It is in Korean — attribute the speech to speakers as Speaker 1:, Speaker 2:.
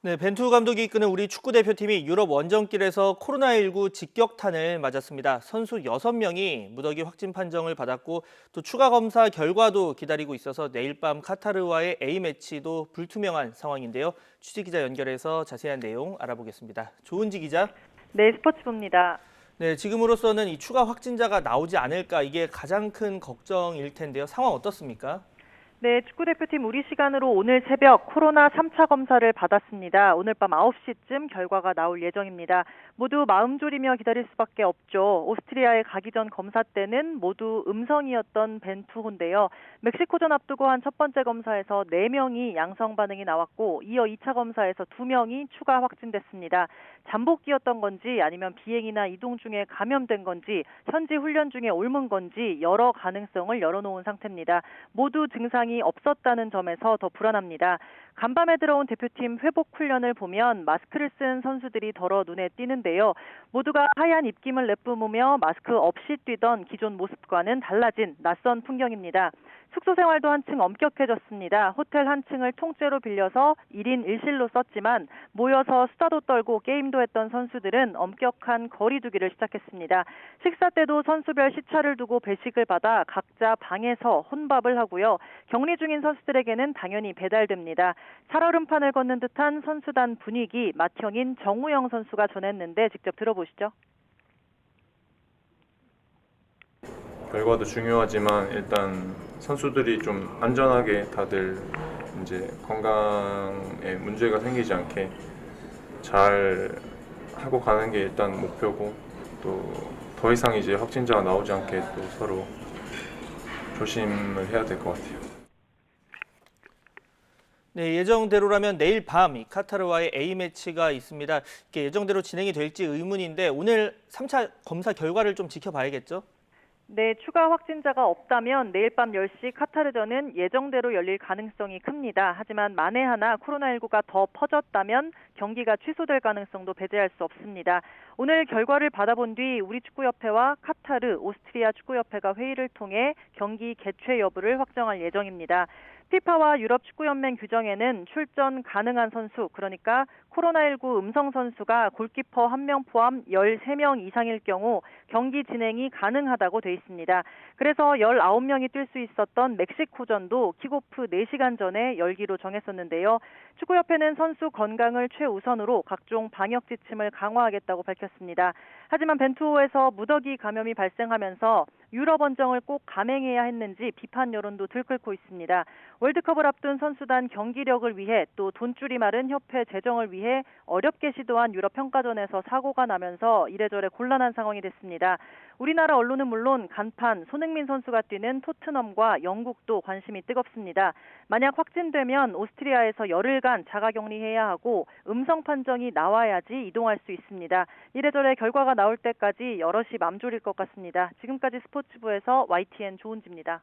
Speaker 1: 네, 벤투 감독이 이끄는 우리 축구 대표팀이 유럽 원정길에서 코로나19 직격탄을 맞았습니다. 선수 6명이 무더기 확진 판정을 받았고 또 추가 검사 결과도 기다리고 있어서 내일 밤 카타르와의 A매치도 불투명한 상황인데요. 취재 기자 연결해서 자세한 내용 알아보겠습니다. 조은지 기자.
Speaker 2: 네, 스포츠부입니다.
Speaker 1: 네, 지금으로서는 이 추가 확진자가 나오지 않을까 이게 가장 큰 걱정일 텐데요. 상황 어떻습니까?
Speaker 2: 네, 축구대표팀 우리 시간으로 오늘 새벽 코로나 3차 검사를 받았습니다. 오늘 밤 9시쯤 결과가 나올 예정입니다. 모두 마음 졸이며 기다릴 수밖에 없죠. 오스트리아에 가기 전 검사 때는 모두 음성이었던 벤투호인데요. 멕시코전 앞두고 한 첫 번째 검사에서 4명이 양성 반응이 나왔고 이어 2차 검사에서 2명이 추가 확진됐습니다. 잠복기였던 건지 아니면 비행이나 이동 중에 감염된 건지 현지 훈련 중에 옮은 건지 여러 가능성을 열어놓은 상태입니다. 모두 증상이 없었다는 점에서 더 불안합니다. 간밤에 들어온 대표팀 회복 훈련을 보면 마스크를 쓴 선수들이 덜어 눈에 띄는데요. 모두가 하얀 입김을 내뿜으며 마스크 없이 뛰던 기존 모습과는 달라진 낯선 풍경입니다. 숙소 생활도 한층 엄격해졌습니다. 호텔 한 층을 통째로 빌려서 1인 1실로 썼지만 모여서 수다도 떨고 게임도 했던 선수들은 엄격한 거리 두기를 시작했습니다. 식사 때도 선수별 시차를 두고 배식을 받아 각자 방에서 혼밥을 하고요. 격리 중인 선수들에게는 당연히 배달됩니다. 살얼음판을 걷는 듯한 선수단 분위기 맏형인 정우영 선수가 전했는데 직접 들어보시죠.
Speaker 3: 결과도 중요하지만 일단 선수들이 좀 안전하게 다들 이제 건강에 문제가 생기지 않게 잘 하고 가는 게 일단 목표고 또 더 이상 이제 확진자가 나오지 않게 또 서로 조심을 해야 될 것 같아요.
Speaker 1: 네, 예정대로라면 내일 밤 이 카타르와의 A매치가 있습니다. 이게 예정대로 진행이 될지 의문인데 오늘 3차 검사 결과를 좀 지켜봐야겠죠?
Speaker 2: 네, 추가 확진자가 없다면 내일 밤 10시 카타르전은 예정대로 열릴 가능성이 큽니다. 하지만 만에 하나 코로나19가 더 퍼졌다면 경기가 취소될 가능성도 배제할 수 없습니다. 오늘 결과를 받아본 뒤 우리 축구협회와 카타르, 오스트리아 축구협회가 회의를 통해 경기 개최 여부를 확정할 예정입니다. 피파와 유럽축구연맹 규정에는 출전 가능한 선수, 그러니까 코로나19 음성 선수가 골키퍼 1명 포함 13명 이상일 경우 경기 진행이 가능하다고 돼 있습니다. 그래서 19명이 뛸 수 있었던 멕시코전도 킥오프 4시간 전에 열기로 정했었는데요. 축구협회는 선수 건강을 최우선으로 각종 방역 지침을 강화하겠다고 밝혔습니다. 하지만 벤투호에서 무더기 감염이 발생하면서 유럽 원정을 꼭 감행해야 했는지 비판 여론도 들끓고 있습니다. 월드컵을 앞둔 선수단 경기력을 위해 또 돈줄이 마른 협회 재정을 위해 어렵게 시도한 유럽 평가전에서 사고가 나면서 이래저래 곤란한 상황이 됐습니다. 우리나라 언론은 물론 간판 손흥민 선수가 뛰는 토트넘과 영국도 관심이 뜨겁습니다. 만약 확진되면 오스트리아에서 열흘간 자가격리해야 하고 음성 판정이 나와야지 이동할 수 있습니다. 이래저래 결과가 나올 때까지 여럿이 맘졸일 것 같습니다. 지금까지 스포츠부에서 YTN 조은지입니다.